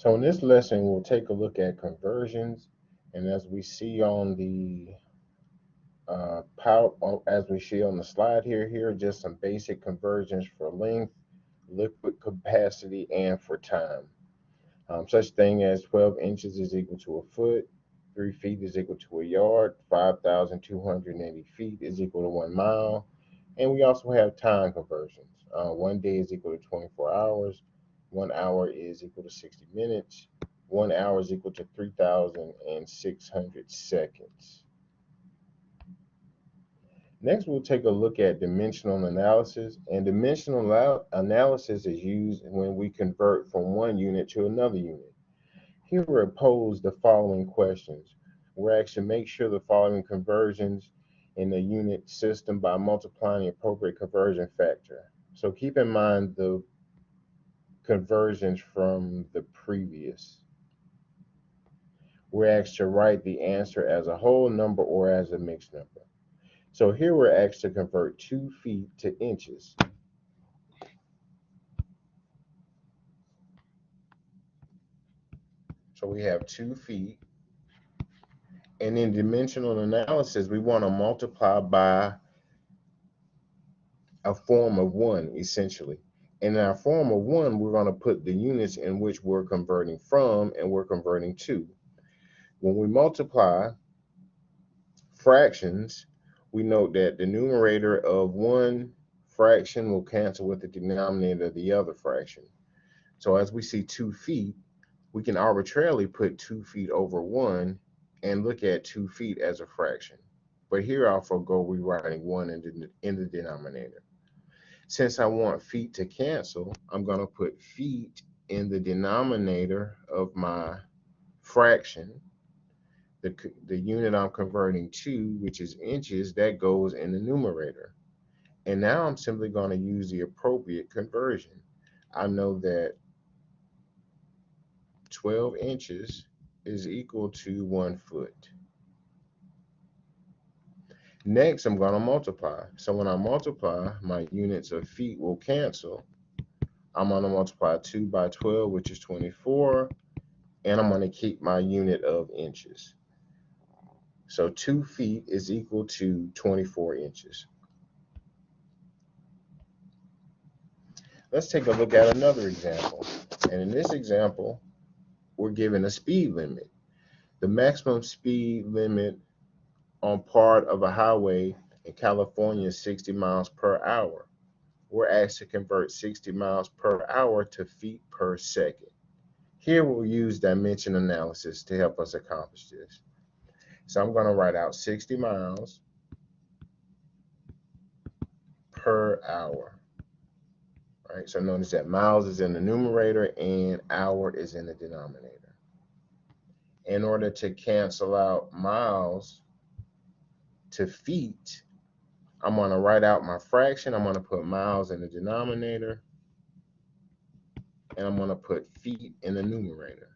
So in this lesson, we'll take a look at conversions, and as we see on the as we see on the slide here are just some basic conversions for length, liquid capacity, and for time. Such thing as 12 inches is equal to a foot, 3 feet is equal to a yard, 5,280 feet is equal to 1 mile, and we also have time conversions. 1 day is equal to 24 hours, 1 hour is equal to 60 minutes, 1 hour is equal to 3,600 seconds. Next, we'll take a look at dimensional analysis, and dimensional analysis is used when we convert from one unit to another unit. Here we're posed the following questions. We're asked to make sure the following conversions in the unit system by multiplying the appropriate conversion factor. So keep in mind the conversions from the previous. We're asked to write the answer as a whole number or as a mixed number. So here we're asked to convert 2 feet to inches. So we have 2 feet. And in dimensional analysis, we want to multiply by a form of 1, essentially. And in our form of 1, we're going to put the units in which we're converting from and we're converting to. When we multiply fractions, we note that the numerator of one fraction will cancel with the denominator of the other fraction. So as we see 2 feet, we can arbitrarily put 2 feet over 1 and look at 2 feet as a fraction. But here I'll forego rewriting 1 in the denominator. Since I want feet to cancel, I'm going to put feet in the denominator of my fraction. The unit I'm converting to, which is inches, that goes in the numerator. And now I'm simply going to use the appropriate conversion. I know that 12 inches is equal to 1 foot. Next, I'm going to multiply. So when I multiply, my units of feet will cancel. I'm going to multiply 2 by 12, which is 24, and I'm going to keep my unit of inches. So 2 feet is equal to 24 inches. Let's take a look at another example. And in this example, we're given a speed limit. The maximum speed limit on part of a highway in California is 60 miles per hour. We're asked to convert 60 miles per hour to feet per second. Here we'll use dimension analysis to help us accomplish this. So I'm going to write out 60 miles per hour. Right? So notice that miles is in the numerator and hour is in the denominator. In order to cancel out miles to feet, I'm going to write out my fraction. I'm going to put miles in the denominator, and I'm going to put feet in the numerator.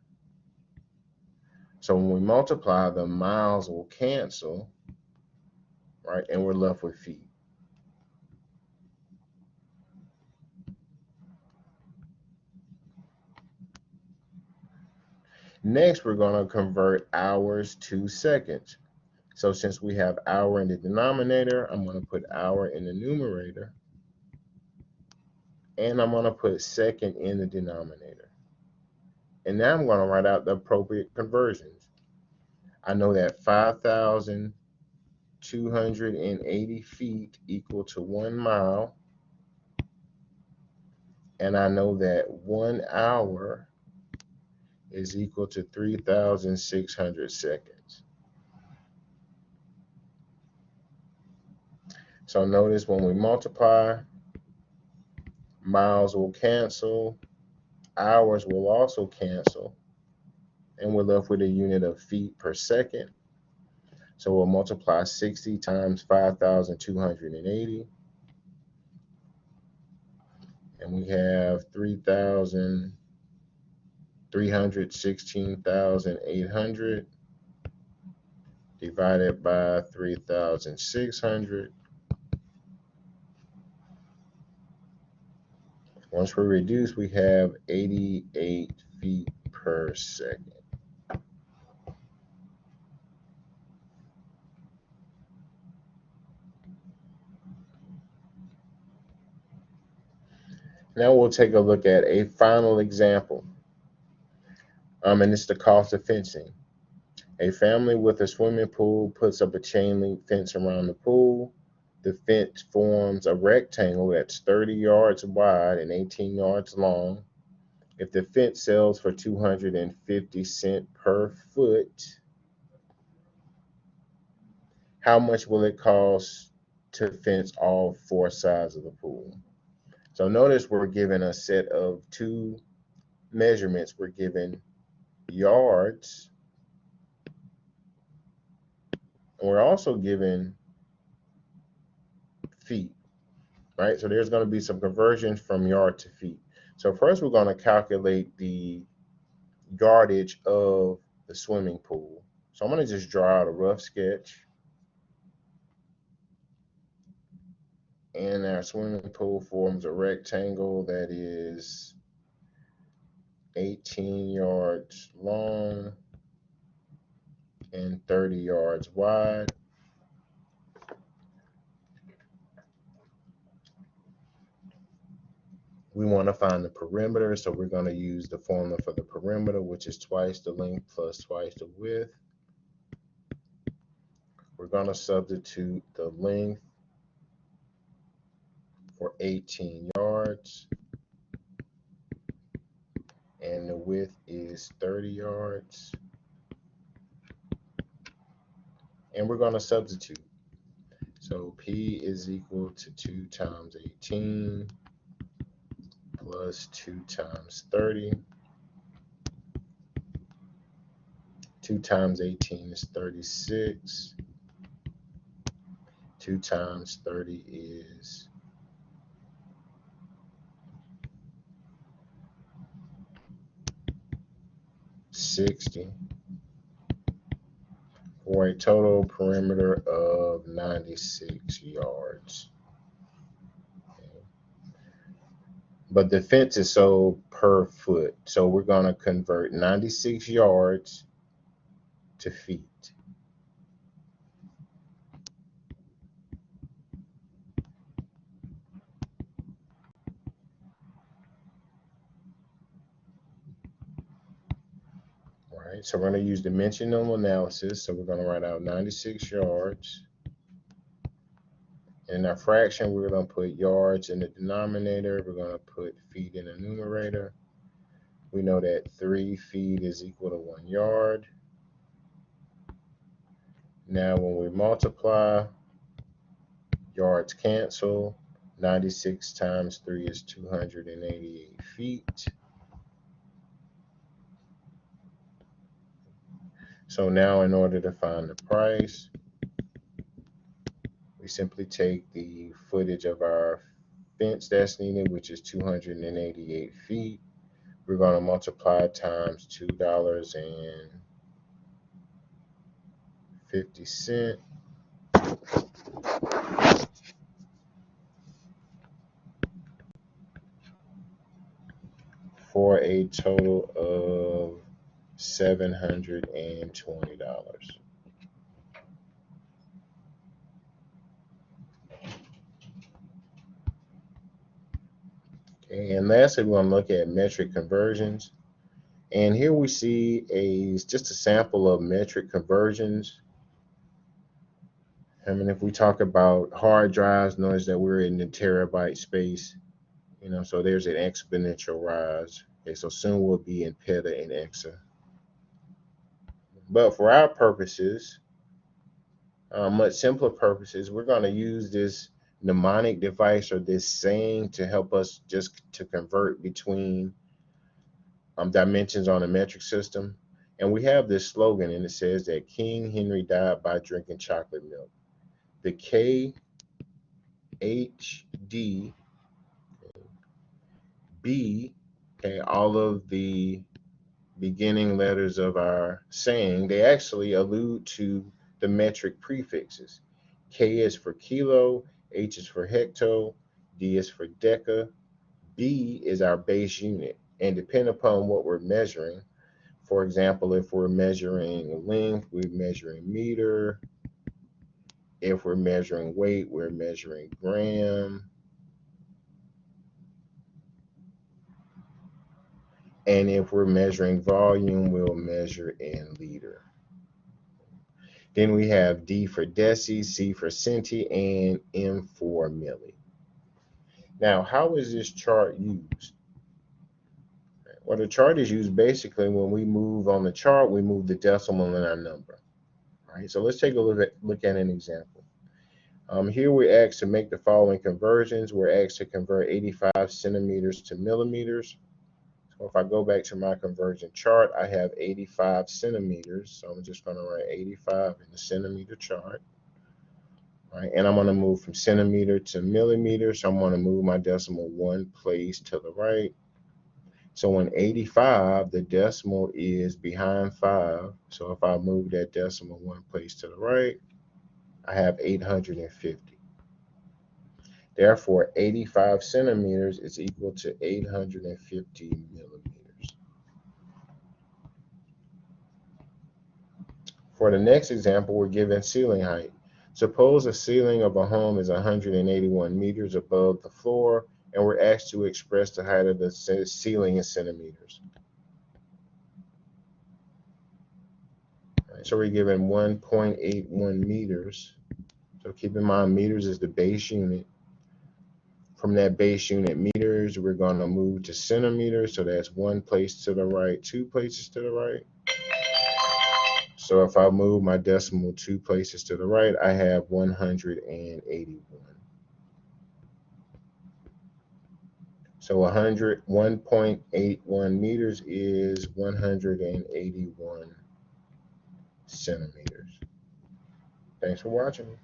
So when we multiply, the miles will cancel, right? And we're left with feet. Next, we're going to convert hours to seconds. So since we have hour in the denominator, I'm going to put hour in the numerator, and I'm going to put second in the denominator. And now I'm going to write out the appropriate conversions. I know that 5,280 feet equal to 1 mile. And I know that 1 hour is equal to 3,600 seconds. So notice when we multiply, miles will cancel, hours will also cancel, and we're left with a unit of feet per second. So we'll multiply 60 times 5,280, and we have 316,800 divided by 3,600. Once we reduce, we have 88 feet per second. Now we'll take a look at a final example. And it's the cost of fencing. A family with a swimming pool puts up a chain link fence around the pool. The fence forms a rectangle that's 30 yards wide and 18 yards long. If the fence sells for 250 cents per foot, how much will it cost to fence all four sides of the pool? So notice we're given a set of two measurements. We're given yards, and we're also given feet, right? So there's going to be some conversion from yard to feet. So first we're going to calculate the yardage of the swimming pool. So I'm going to just draw out a rough sketch. And our swimming pool forms a rectangle that is 18 yards long and 30 yards wide. We want to find the perimeter, so we're going to use the formula for the perimeter, which is twice the length plus twice the width. We're going to substitute the length for 18 yards, and the width is 30 yards. And we're going to substitute. So P is equal to 2 times 18 plus 2 times 30. 2 times 18 is 36. 2 times 30 is 60, for a total perimeter of 96 yards. Okay. But the fence is sold per foot, so we're going to convert 96 yards to feet. Right, so we're going to use dimensional analysis. So we're going to write out 96 yards. In our fraction, we're going to put yards in the denominator. We're going to put feet in the numerator. We know that 3 feet is equal to 1 yard. Now when we multiply, yards cancel. 96 times 3 is 288 feet. So now in order to find the price, we simply take the footage of our fence that's needed, which is 288 feet. We're going to multiply times $2.50 for a total of $720. Okay, and lastly, we're going to look at metric conversions. And here we see just a sample of metric conversions. I mean, if we talk about hard drives, notice that we're in the terabyte space, so there's an exponential rise. Okay, so soon we'll be in peta and exa. But for our purposes, much simpler purposes, we're going to use this mnemonic device or this saying to help us just to convert between dimensions on a metric system. And we have this slogan, and it says that King Henry died by drinking chocolate milk. The K, H, D, B, okay, all of the beginning letters of our saying, they actually allude to the metric prefixes. K is for kilo, H is for hecto, D is for deca, B is our base unit. And depending upon what we're measuring, for example, if we're measuring length, we're measuring meter. If we're measuring weight, we're measuring gram. And if we're measuring volume, we'll measure in liter. Then we have D for deci, C for centi, and M for milli. Now, how is this chart used? Well, the chart is used basically when we move on the chart, we move the decimal in our number. All right, so let's take a look at an example. Here we're asked to make the following conversions. We're asked to convert 85 centimeters to millimeters. So if I go back to my conversion chart, I have 85 centimeters. So I'm just going to write 85 in the centimeter chart. All right, and I'm going to move from centimeter to millimeter. So I'm going to move my decimal one place to the right. So in 85, the decimal is behind 5. So if I move that decimal one place to the right, I have 850. Therefore, 85 centimeters is equal to 850 millimeters. For the next example, we're given ceiling height. Suppose a ceiling of a home is 181 meters above the floor, and we're asked to express the height of the ceiling in centimeters. Right, so we're given 1.81 meters. So keep in mind, meters is the base unit. From that base unit meters, we're going to move to centimeters. So that's one place to the right, two places to the right. So if I move my decimal two places to the right, I have 181. So 1.81 meters is 181 centimeters. Thanks for watching.